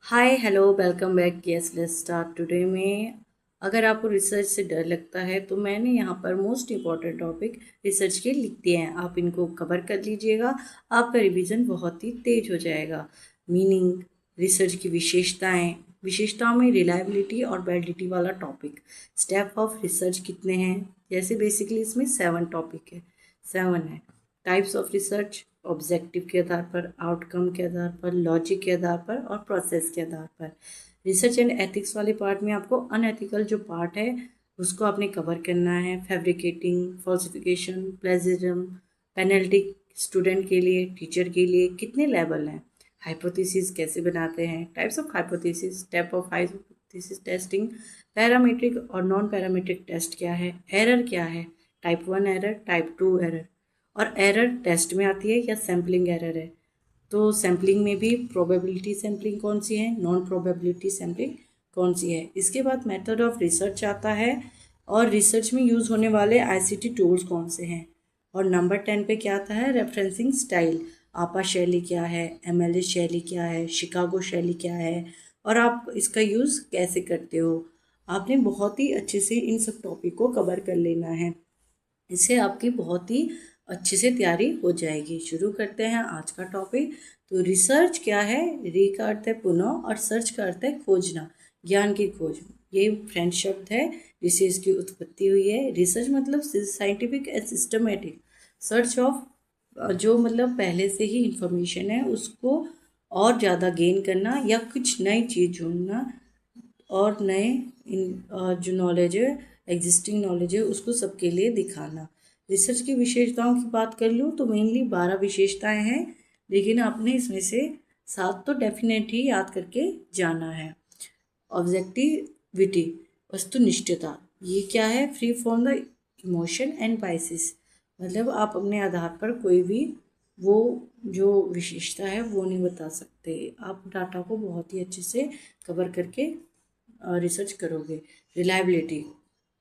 Hi hello welcome back. Yes let's start today में। अगर आपको रिसर्च से डर लगता है तो मैंने यहाँ पर मोस्ट इम्पॉर्टेंट टॉपिक रिसर्च के लिख दिए हैं, आप इनको कवर कर लीजिएगा। आपका रिवीजन बहुत ही तेज हो जाएगा। मीनिंग, रिसर्च की विशेषताओं में रिलायबिलिटी और वैलिडिटी वाला टॉपिक, स्टेप ऑफ रिसर्च कितने हैं, जैसे बेसिकली इसमें 7 टॉपिक है, 7 है। टाइप्स ऑफ रिसर्च, ऑब्जेक्टिव के आधार पर, आउटकम के आधार पर, लॉजिक के आधार पर और प्रोसेस के आधार पर। रिसर्च एंड एथिक्स वाले पार्ट में आपको अनएथिकल जो पार्ट है उसको आपने कवर करना है। Fabricating, falsification, plagiarism, penalty student के लिए, टीचर के लिए, कितने लेवल हैं, हाइपोथेसिस कैसे बनाते हैं, types of hypothesis, type of hypothesis testing, parametric और नॉन पैरामीट्रिक टेस्ट क्या है, एरर क्या है, टाइप 1 एरर, टाइप 2 एरर, और एरर टेस्ट में आती है या सैम्पलिंग एरर है। तो सैम्पलिंग में भी प्रोबेबिलिटी सैम्पलिंग कौन सी है, नॉन प्रोबेबिलिटी सैम्पलिंग कौन सी है। इसके बाद मेथड ऑफ रिसर्च आता है और रिसर्च में यूज़ होने वाले आईसीटी टूल्स कौन से हैं। और नंबर 10 पे क्या आता है, रेफरेंसिंग स्टाइल, आपा शैली क्या है, एमएलए शैली क्या है, शिकागो शैली क्या है, और आप इसका यूज़ कैसे करते हो। आपने बहुत ही अच्छे से इन सब टॉपिक को कवर कर लेना है, इससे आपकी बहुत ही अच्छे से तैयारी हो जाएगी। शुरू करते हैं आज का टॉपिक। तो रिसर्च क्या है, री का अर्थ है पुनः और सर्च का अर्थ है खोजना, ज्ञान की खोज। ये फ्रेंच शब्द है जिससे इसकी उत्पत्ति हुई है। रिसर्च मतलब scientific and systematic search of, जो मतलब पहले से ही इंफॉर्मेशन है उसको और ज़्यादा गेन करना या कुछ नई चीज़ ढूंढना, और नए जो नॉलेज है, एग्जिस्टिंग नॉलेज है, उसको सबके लिए दिखाना। रिसर्च की विशेषताओं की बात कर लूँ तो मेनली 12 विशेषताएं हैं, लेकिन आपने इसमें से 7 तो डेफिनेट ही याद करके जाना है। ऑब्जेक्टिविटी, वस्तुनिष्ठता, ये क्या है, free from the emotion and biases, मतलब आप अपने आधार पर कोई भी वो जो विशेषता है वो नहीं बता सकते। आप डाटा को बहुत ही अच्छे से कवर करके रिसर्च करोगे। रिलायबिलिटी,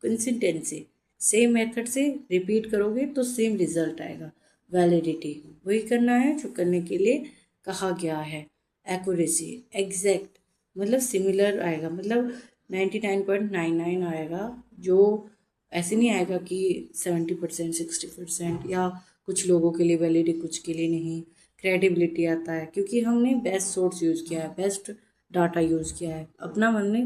कंसिस्टेंसी, सेम मेथड से रिपीट करोगे तो सेम रिजल्ट आएगा। वैलिडिटी, वही करना है जो करने के लिए कहा गया है। एक्यूरेसी, एग्जैक्ट, मतलब सिमिलर आएगा, मतलब 99.99 आएगा, जो ऐसे नहीं आएगा कि 70%, 60%, या कुछ लोगों के लिए वैलिड कुछ के लिए नहीं। क्रेडिबिलिटी आता है क्योंकि हमने बेस्ट सोर्स यूज़ किया है, बेस्ट डाटा यूज़ किया है, अपना हमने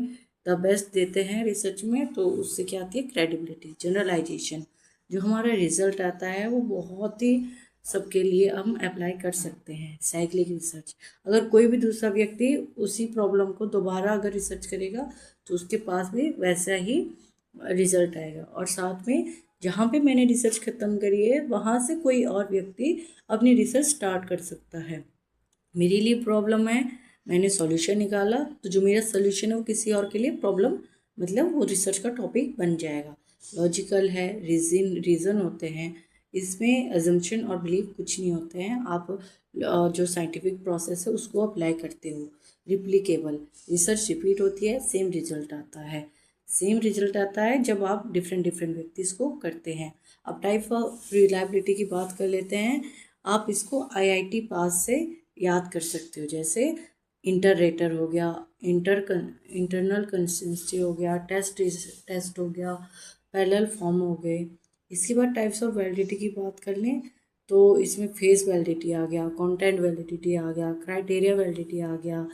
द बेस्ट देते हैं रिसर्च में, तो उससे क्या आती है, क्रेडिबिलिटी। जनरलाइजेशन, जो हमारा रिजल्ट आता है वो बहुत ही सबके लिए हम अप्लाई कर सकते हैं। साइक्लिक रिसर्च, अगर कोई भी दूसरा व्यक्ति उसी प्रॉब्लम को दोबारा अगर रिसर्च करेगा तो उसके पास भी वैसा ही रिजल्ट आएगा। और साथ में जहाँ पे मैंने रिसर्च ख़त्म करी है वहाँ से कोई और व्यक्ति अपनी रिसर्च स्टार्ट कर सकता है। मेरे लिए प्रॉब्लम है, मैंने सॉल्यूशन निकाला, तो जो मेरा सॉल्यूशन है वो किसी और के लिए प्रॉब्लम, मतलब वो रिसर्च का टॉपिक बन जाएगा। लॉजिकल है, रीज़न होते हैं, इसमें अजम्पशन और बिलीव कुछ नहीं होते हैं। आप जो साइंटिफिक प्रोसेस है उसको अप्लाई करते हो। रिप्लिकेबल, रिसर्च रिपीट होती है, सेम रिजल्ट आता है। सेम रिजल्ट आता है जब आप डिफरेंट डिफरेंट व्यक्ति इसको करते हैं। अब टाइप ऑफ रिलायबिलिटी की बात कर लेते हैं। आप इसको आईआईटी पास से याद कर सकते हो, जैसे इंटर रेटर हो गया, इंटरनल कंसिस्टेंसी हो गया, टेस्ट हो गया, पैरेलल फॉर्म हो गए। इसके बाद टाइप्स ऑफ वैलिडिटी की बात कर लें तो इसमें फेस वैलिडिटी आ गया, कंटेंट वैलिडिटी आ गया, क्राइटेरिया वैलिडिटी आ गया,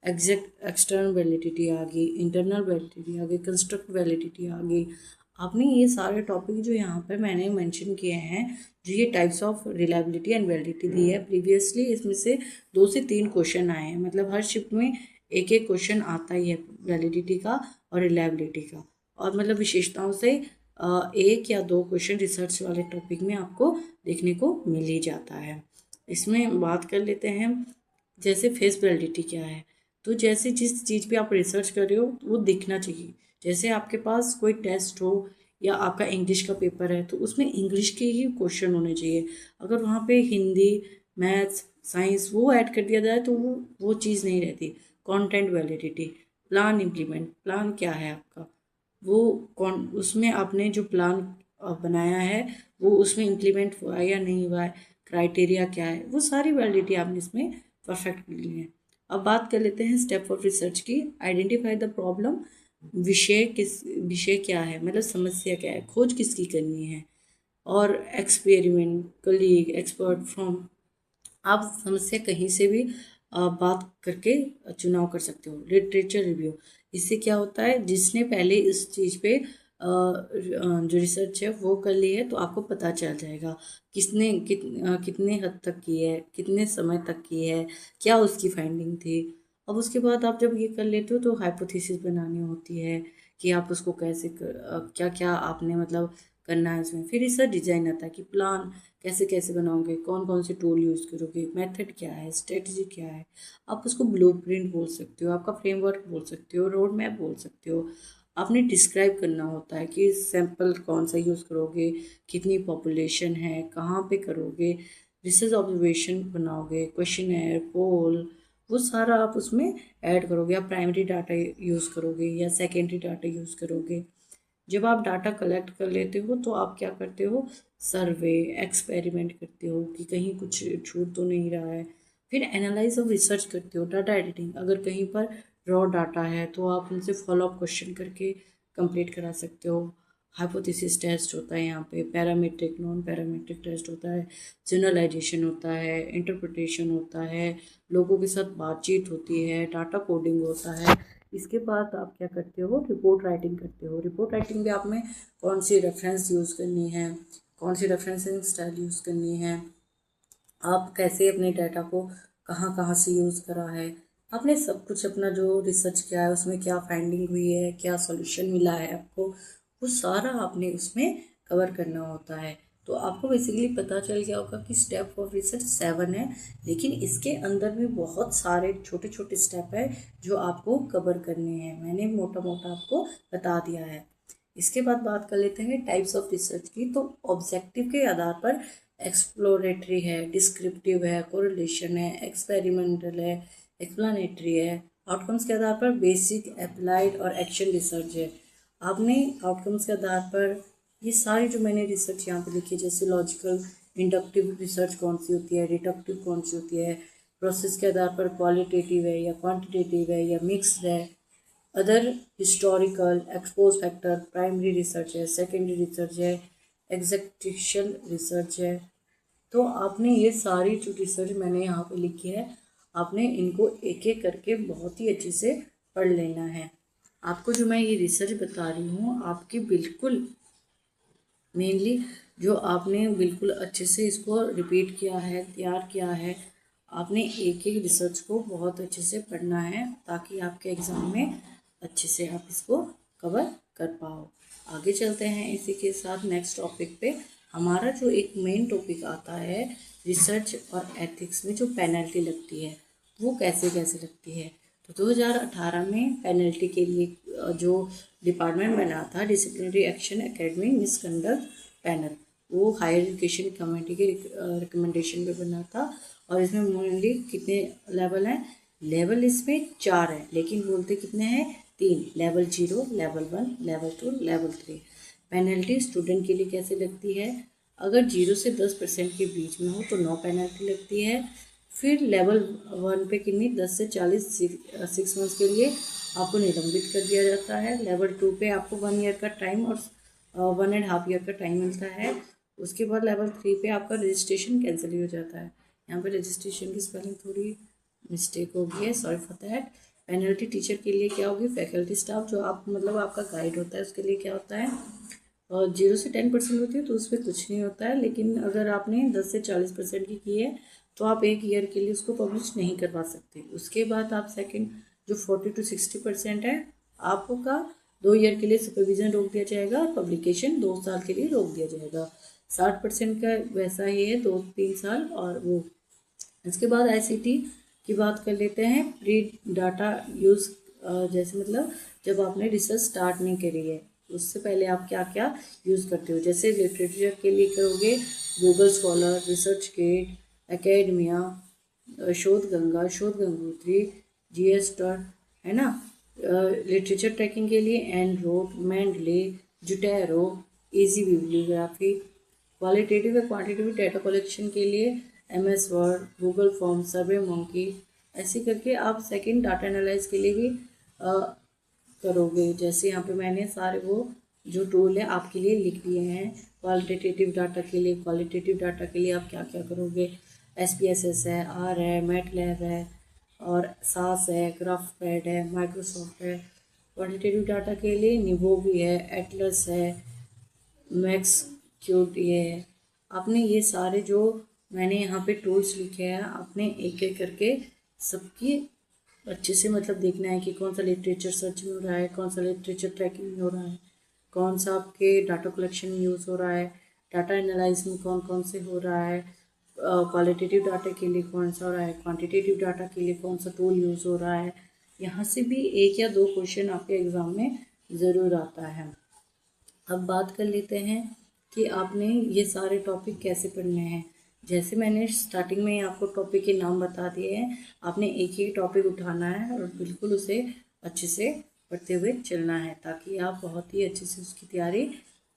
एग्जैक्ट एक्सटर्नल वैलिडिटी आ गई, इंटरनल वैलिडिटी आ गई, कंस्ट्रक्ट वैलिडिटी आ गई। आपने ये सारे टॉपिक जो यहाँ पर मैंने मेंशन किए हैं, जो ये types of reliability and validity दी है प्रीवियसली, इसमें से 2 से 3 क्वेश्चन आए हैं, मतलब हर शिफ्ट में एक एक क्वेश्चन आता ही है वैलिडिटी का और रिलायबिलिटी का। और मतलब विशेषताओं से एक या 2 क्वेश्चन रिसर्च वाले टॉपिक में आपको देखने को मिल ही जाता है। इसमें बात कर लेते हैं जैसे फेस वैलिडिटी क्या है। तो जैसे जिस चीज़ पे आप रिसर्च कर रहे हो वो दिखना चाहिए। जैसे आपके पास कोई टेस्ट हो या आपका इंग्लिश का पेपर है तो उसमें इंग्लिश के ही क्वेश्चन होने चाहिए। अगर वहाँ पे हिंदी, मैथ्स, साइंस वो ऐड कर दिया जाए तो वो चीज़ नहीं रहती। Content validity, plan implement, plan क्या है आपका, वो कौन, उसमें आपने जो प्लान बनाया है वो उसमें इम्प्लीमेंट हुआ है या नहीं हुआ है, क्राइटेरिया क्या है, वो सारी वैलिडिटी आपने इसमें परफेक्ट ली है। अब बात कर लेते हैं स्टेप ऑफ रिसर्च की। आइडेंटिफाई द प्रॉब्लम, विषय क्या है, मतलब समस्या क्या है, खोज किसकी करनी है, और एक्सपेरिमेंट, कलीग, एक्सपर्ट फ्रॉम, आप समस्या कहीं से भी बात करके चुनाव कर सकते हो। लिटरेचर रिव्यू, इससे क्या होता है, जिसने पहले इस चीज़ पे जो रिसर्च है वो कर ली है तो आपको पता चल जाएगा कितने हद तक की है, कितने समय तक की है, क्या उसकी फाइंडिंग थी। अब उसके बाद आप जब ये कर लेते हो तो हाइपोथेसिस बनानी होती है कि आप उसको कैसे क्या क्या आपने मतलब करना है उसमें। फिर रिसर्च डिजाइन आता है कि प्लान कैसे कैसे बनाओगे, कौन कौन से टूल यूज़ करोगे, मेथड क्या है, स्ट्रेटजी क्या है। आप उसको ब्लूप्रिंट बोल सकते हो, आपका फ्रेमवर्क बोल सकते हो, रोड मैप बोल सकते हो। आपने डिस्क्राइब करना होता है कि सैंपल कौन सा यूज़ करोगे, कितनी पॉपुलेशन है, कहाँ पे करोगे, रिसर्च ऑब्जर्वेशन बनाओगे, क्वेश्चनर, पोल, वो सारा आप उसमें ऐड करोगे। आप प्राइमरी डाटा यूज़ करोगे या सेकेंडरी डाटा यूज़ करोगे। जब आप डाटा कलेक्ट कर लेते हो तो आप क्या करते हो, सर्वे, एक्सपेरिमेंट करते हो कि कहीं कुछ छूट तो नहीं रहा है। फिर एनालाइज और रिसर्च करते हो, डाटा एडिटिंग, अगर कहीं पर रॉ डाटा है तो आप उनसे फॉलोअप क्वेश्चन करके कंप्लीट करा सकते हो। हाइपोथेसिस टेस्ट होता है यहाँ पे, पैरामीट्रिक, नॉन पैरामीट्रिक टेस्ट होता है, जनरलाइजेशन होता है, इंटरप्रिटेशन होता है, लोगों के साथ बातचीत होती है, डाटा कोडिंग होता है। इसके बाद आप क्या करते हो, रिपोर्ट राइटिंग करते हो। रिपोर्ट राइटिंग में आप में कौन सी रेफरेंस यूज़ करनी है, कौन सी रेफरेंसिंग स्टाइल यूज़ करनी है, आप कैसे अपने डाटा को कहाँ कहाँ से यूज़ करा है, आपने सब कुछ अपना जो रिसर्च किया है उसमें क्या फाइंडिंग हुई है, क्या सॉल्यूशन मिला है आपको, वो सारा आपने उसमें कवर करना होता है। तो आपको बेसिकली पता चल गया होगा कि स्टेप ऑफ रिसर्च 7 है, लेकिन इसके अंदर भी बहुत सारे छोटे छोटे स्टेप है जो आपको कवर करने हैं। मैंने मोटा मोटा आपको बता दिया है। इसके बाद बात कर लेते हैं टाइप्स ऑफ रिसर्च की। तो ऑब्जेक्टिव के आधार पर एक्सप्लोरेटरी है, डिस्क्रिप्टिव है, कोरिलेशन है, एक्सपेरिमेंटल है, एक्सप्लानेटरी है। आउटकम्स के आधार पर बेसिक, अप्लाइड और एक्शन रिसर्च है। आपने आउटकम्स के आधार पर ये सारी जो मैंने रिसर्च यहाँ पे लिखी है, जैसे लॉजिकल, इंडक्टिव रिसर्च कौन सी होती है, डिडक्टिव कौन सी होती है, प्रोसेस के आधार पर क्वालिटेटिव है या क्वांटिटेटिव है या मिक्स्ड है, other historical, expose factor, primary research है, सेकेंडरी रिसर्च है, एग्जेक्टिशल रिसर्च है। तो आपने ये सारी जो रिसर्च मैंने यहाँ पे लिखी है, आपने इनको एक एक करके बहुत ही अच्छे से पढ़ लेना है। आपको जो मैं ये रिसर्च बता रही हूँ, आपकी बिल्कुल मेनली जो आपने बिल्कुल अच्छे से इसको रिपीट किया है, तैयार किया है, आपने एक एक रिसर्च को बहुत अच्छे से पढ़ना है ताकि आपके एग्ज़ाम में अच्छे से आप इसको कवर कर पाओ। आगे चलते हैं इसी के साथ नेक्स्ट टॉपिक पे। हमारा जो एक मेन टॉपिक आता है रिसर्च और एथिक्स में, जो पेनल्टी लगती है वो कैसे कैसे लगती है। तो 2018 में पेनल्टी के लिए जो डिपार्टमेंट बना था, disciplinary action academy misconduct panel, वो हायर एजुकेशन कमेटी के रिकमेंडेशन पे बना था। और इसमें मेनली कितने लेवल हैं, लेवल इसमें 4 हैं, लेकिन बोलते कितने हैं, 3, level 0, level 1, level 2, level 3। Penalty student के लिए कैसे लगती है, अगर 0 से 10% के बीच में हो तो नो पेनल्टी लगती है। फिर लेवल 1 पे कितनी, 10 से 40 6 मंथ्स के लिए आपको निलंबित कर दिया जाता है। लेवल 2 पे आपको 1 ईयर का टाइम और 1.5 ईयर का टाइम मिलता है। उसके बाद लेवल 3 पे आपका रजिस्ट्रेशन कैंसिल ही हो जाता है। यहाँ पे रजिस्ट्रेशन की स्पेलिंग थोड़ी मिस्टेक हो गई है, sorry for that. Penalty teacher के लिए क्या होगी, फैकल्टी स्टाफ जो आप मतलब आपका गाइड होता है उसके लिए क्या होता है, और 0 से 10% होती है तो उस पर कुछ नहीं होता है। लेकिन अगर आपने 10 से 40% की है तो आप 1 ईयर के लिए उसको पब्लिश नहीं करवा सकते। उसके बाद आप सेकंड जो 40 to 60% है, आपका 2 ईयर के लिए सुपरविजन रोक दिया जाएगा और पब्लिकेशन 2 साल के लिए रोक दिया जाएगा। 60% का वैसा ही है, 2-3 साल। और वो इसके बाद ICT की बात कर लेते हैं। प्री डाटा यूज़, जैसे मतलब जब आपने रिसर्च स्टार्ट नहीं करी है उससे पहले आप क्या क्या यूज़ करते हो। जैसे लिटरेचर के लिए करोगे Google Scholar, ResearchGate, Academia, Shodhganga, शोध गंगोत्री, GSTOR, है ना। लिटरेचर ट्रैकिंग के लिए एंड्रोड, मेंडले, जुटेरो, इजी बिब्लियोग्राफी। क्वालिटेटिव या क्वांटिटेटिव डाटा कलेक्शन के लिए MS वर्ड, गूगल फॉर्म, सर्वे मंकी, ऐसे करके आप सेकंड डाटा एनालाइज के लिए भी करोगे। जैसे यहाँ पे मैंने सारे वो जो टूल है आपके लिए लिख दिए हैं। क्वालिटेटिव डाटा के लिए, क्वालिटेटिव डाटा के लिए आप क्या क्या करोगे, SPSS है, R है, मैटलैब है और सास है, ग्राफपैड है, माइक्रोसॉफ्ट है। क्वालिटेटिव डाटा के लिए निवो भी है, एटलस है, मैक्स क्यूट ये है। आपने ये सारे जो मैंने यहाँ पे टूल्स लिखे हैं, आपने एक एक करके सबकी अच्छे से मतलब देखना है कि कौन सा लिटरेचर सर्च में हो रहा है, कौन सा लिटरेचर ट्रैकिंग में हो रहा है, कौन सा आपके डाटा कलेक्शन में यूज़ हो रहा है, डाटा एनालाइज में कौन कौन से हो रहा है, क्वालिटेटिव डाटा के लिए कौन सा हो रहा है, क्वांटिटेटिव डाटा के लिए कौन सा टूल यूज़ हो रहा है। यहाँ से भी 1 या 2 क्वेश्चन आपके एग्ज़ाम में ज़रूर आता है। अब बात कर लेते हैं कि आपने ये सारे टॉपिक कैसे पढ़ने हैं। जैसे मैंने स्टार्टिंग में आपको टॉपिक के नाम बता दिए हैं, आपने एक ही टॉपिक उठाना है और बिल्कुल उसे अच्छे से पढ़ते हुए चलना है ताकि आप बहुत ही अच्छे से उसकी तैयारी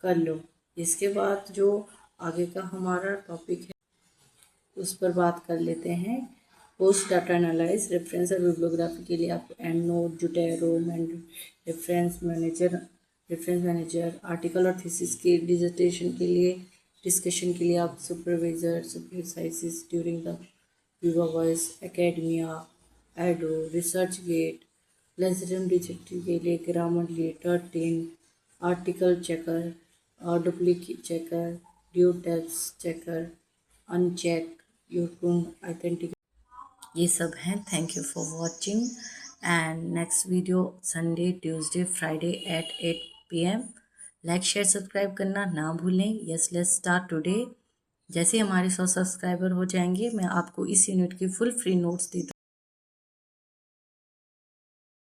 कर लो। इसके बाद जो आगे का हमारा टॉपिक है उस पर बात कर लेते हैं। पोस्ट डाटा एनालाइज, रेफरेंस और बिब्लियोग्राफी के लिए आप EndNote, Zotero, reference manager, article और थीसिस के डिस्कशन के लिए आप supervisor, exercises during the viva voce, Academia, एडो, रिसर्च गेट, प्लेसरम डिजेक्टिव के लिए ग्रामरली, 13, आर्टिकल चेकर और डुप्लीकेट चेकर, ड्यू text checker, Unicheck, YouTube authentic, ये सब हैं। Thank you for watching and next video Sunday, Tuesday, Friday at 8 PM। Like, share, subscribe करना ना भूलें। Yes, let's start today. जैसे हमारे 100 सब्सक्राइबर हो जाएंगे मैं आपको इस यूनिट की फुल फ्री नोट्स दे दूँ।